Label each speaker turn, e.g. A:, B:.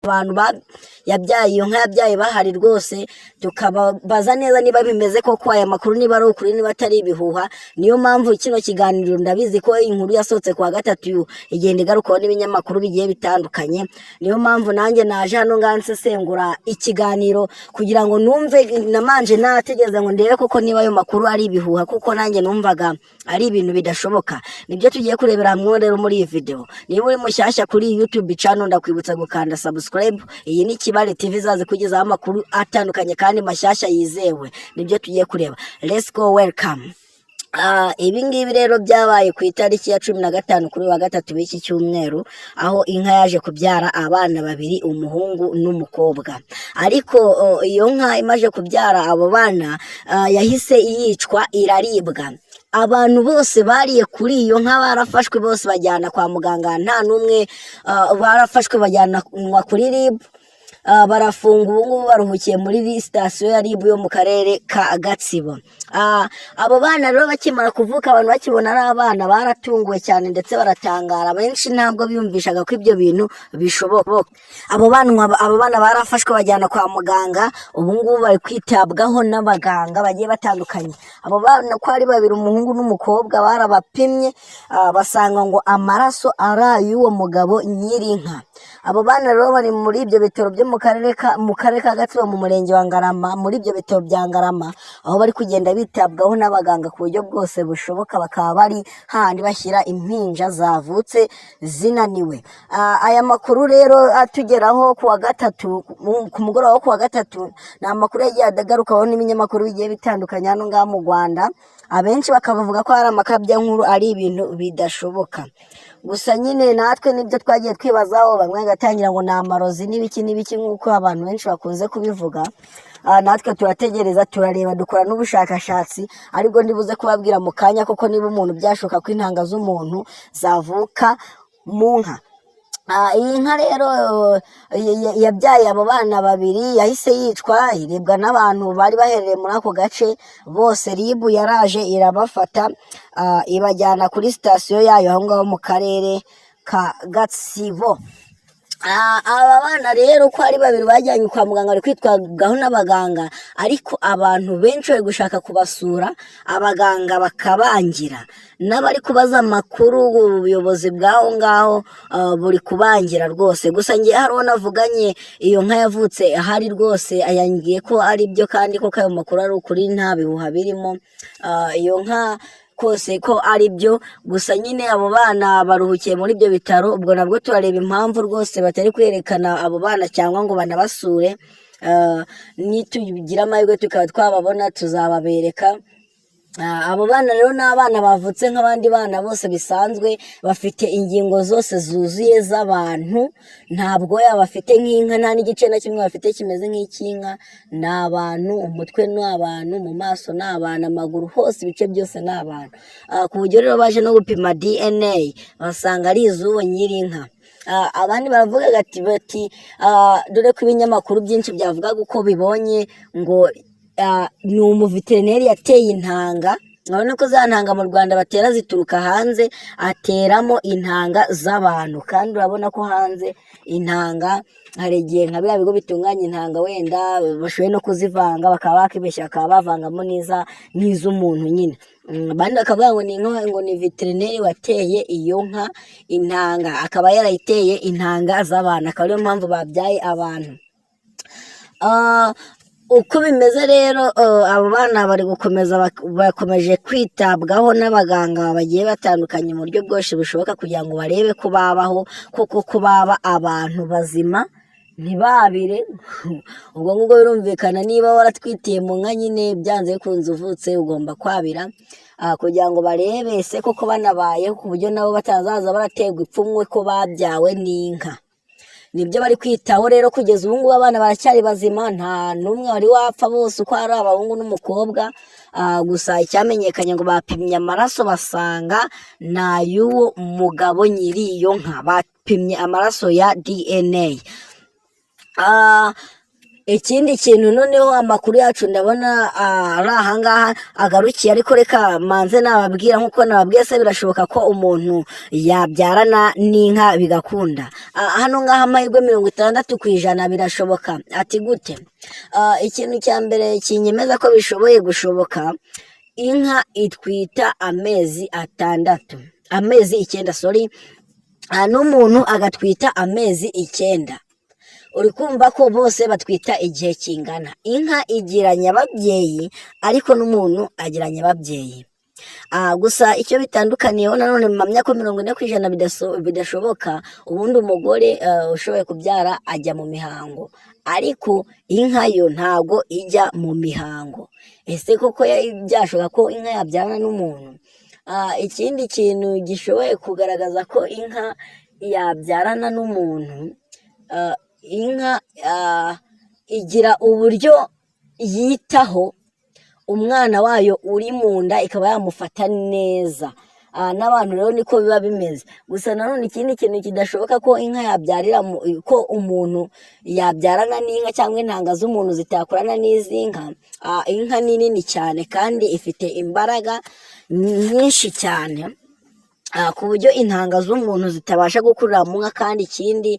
A: abantu yabyaye iyo nka yabyaye bahari rwose, tukababaza neza niba bimeze koko aya makuru niba ari ukuri niba atari ibihuha. Niyo mpamvu kino kiganiro ndabizi ko inkuru yasohotse kuwa gatatu igenda igarukaho n'ibinyamakuru bigiye bitandukanye. Niyo mpamvu nanjye naje hano nsesengura ikiganiro kugira ngo numve, namanje nategeza ngo ndebe koko niba ayo makuru ari ibihuha, kuko nanjye numvaga ari ibintu bidashoboka. Nibyo tugiye kurebera hamwe rero muri iyi video. Niba uri mushyashya kuri YouTube channel ndakwibutsa gukanda subscribe. Iyi ni Kibale TV zaze kugezaho amakuru atandukanye kandi mashyashya yizewe. Nibyo tugiye kureba. Let's go, welcome. Ibi ngibi rero byabaye ku itariki ya 15 kuri wa gatatu w'iki cyumweru, aho inka yaje kubyara abana babiri, umuhungu n'umukobwa. Ariko iyo nka imaje kubyara abo bana yahise yicwa iraribwa. Abantu bose bariye kuri iyo nka barafashwe, bose bajyana kwa muganga, nta numwe barafashwe bajyana kuri RIB. Barafunga, ubu ngubu baruhukiye muri sitasiyo ya RIB yo mu karere ka Gatsibo. Abo bana rero bakimara kuvuka, abantu bakibona ari abana baratunguwe cyane ndetse baratangara. Benshi ntabwo biyumvishaga ko ibyo bintu bishoboka. Abo bana barafashwe bajyana kwa muganga, ubu ngubu bari kwitabwaho n'abaganga bagiye batandukanye. Abo bana ko ari babiri, umuhungu n'umukobwa, barabapimye basanga ngo amaraso ari ay'uwo mugabo nyirinka. Abo bana rero bari muri ibyo bitaro byo mu karere ka Gatsibo mu murenge wa Ngarama, muri ibyo bitaro bya Ngarama, aho bari kugenda bitabwaho n'abaganga ku buryo bwose bushoboka. Bakaba bari handi bashyira impinja zavutse zinaniwe. Aya makuru rero atugeraho ku wa gatatu, ku mugoroba wo ku wa gatatu, ni amakuru yagiye agarukaho n'ibinyamakuru bigiye bitandukanye hano ngaha mu Rwanda. Abenshi bakavuga ko hari amakabya nkuru, ari ibintu bidashoboka. Gusa nyine natwe nibyo twagiye twibazaho, bamwe gatangira ngo ni amarozi n'ibiki nk'uko abantu benshi bakunze kubivuga. Natwe turategereza, turareba, dukora n'ubushakashatsi, ariko ndibuze kubabwira mu kanya koko niba umuntu byashoka ko intanga z'umuntu zavuka mu nka. Iyi nka rero yabyaye abo bana babiri, yahise yicwa, iribwa n'abantu bari baherereye muri ako gace bose. RIB yaraje irabafata ibajyana kuri sitasiyo yayo aho ngaho mu karere ka Gatsibo. Aba bana rero ko ari babiri bajyanye kwa muganga, bari kwitwagaho n'abaganga, ariko abantu benshi bari gushaka kubasura, abaganga bakabangira. N'abari kubaza amakuru, ubuyobozi bw'aho ngaho buri kubangira rwose. Gusa ngiye hariho navuganye iyo nka yavutse ahari rwose, ayangiye ko ari byo kandi ko ayo makuru ari ukuri, nta bihuha birimo. Iyo nka kose ko ari byo. Gusa nyine abo bana baruhukiye muri ibyo bitaro, ubwo nabwo turareba impamvu rwose batari kwerekana abo bana cyangwa ngo banabasure. Nitugira amahirwe tukaba twababona tuzababereka. Abo bana rero ni abana bavutse nk'abandi bana bose bisanzwe, bafite ingingo zose zuzuye z'abantu, ntabwo bafite nk'inka, nta n'igice na kimwe bafite kimeze nk'icy'inka. Ni abantu, umutwe ni abantu, mu maso ni abantu, amaguru hose ibice byose ni abantu. Ku buryo rero baje no gupima DNA basanga ari iz'uwo nyirinka. Abandi baravuga bati dore ko ibinyamakuru byinshi byavugaga uko bibonye ngo ni umuveterineri yateye intanga. Urabona ko za ntanga mu Rwanda batera zituruka hanze, ateramo intanga z'abantu. Kandi urabona ko hanze intanga hari igihe nka biriya bigo bitunganya intanga wenda bashoboye no kuzivanga, bakaba bakibeshya, bakaba bavangamo n'iz'umuntu nyine. Abandi bakavuga ngo ni veterineri wateye iyo nka intanga, akaba yarayiteye intanga z'abantu, akaba ariyo mpamvu babyaye abantu. Uko bimeze rero, abo bana bakomeje kwitabwaho n'abaganga bagiye batandukanye mu buryo bwose bushoboka, kugira ngo barebe ko babaho koko, ko baba abantu bazima ntibabire. Ubwo ngubwo birumvikana, niba waratwitiye mu nka nyine, byanze bikunze uvutse ugomba kwabira, kugira ngo barebe se koko banabayeho, ku buryo nabo batazaza baraterwa ipfunwe ko babyawe n'inka. Nibyo bari kwitaho rero kugeza ubu ngubu. Abana baracyari bazima, nta n'umwe wari wapfa, bose uko ari abahungu n'umukobwa. Gusa icyamenyekanye ngo bapimye amaraso basanga ni ay'uwo mugabo nyiri iyo nka, bapimye amaraso ya DNA. ikindi kintu noneho amakuru yacu ndabona ari ahangaha agarukiye, ariko reka manze nababwira nk'uko nababwiye, se birashoboka ko umuntu yabyarana n'inka bigakunda? Hano ngaha amahirwe 60% birashoboka. Ati gute? Ikintu cya mbere kinyemeza ko bishoboye gushoboka, inka itwita amezi 9, sorry, n'umuntu agatwita amezi 9. uri kumva ko bose batwita igihe kingana. Inka igira nyababyeyi ariko n'umuntu agira nyababyeyi. Gusa icyo bitandukaniyeho nanone mpamya ko 40% bidashoboka. Ubundi umugore ushoboye kubyara ajya mu mihango, ariko inka yo ntago ijya mu mihango. Ese koko byashoboka ko inka yabyarana n'umuntu? Ikindi kintu gishoboye kugaragaza ko inka yabyarana n'umuntu, inka igira uburyo yitaho umwana wayo uri mu nda, ikaba yamufata neza. N'abantu rero niko biba bimeze. Gusa nanone ikindi kintu kidashoboka ko inka yabyarira ko umuntu yabyarana n'inka cyangwa intanga z'umuntu zitakorana n'iz'inka. Inka ni nini cyane kandi ifite imbaraga nyinshi cyane, ku buryo intanga z'umuntu zitabasha gukurira mu nka. Kandi ikindi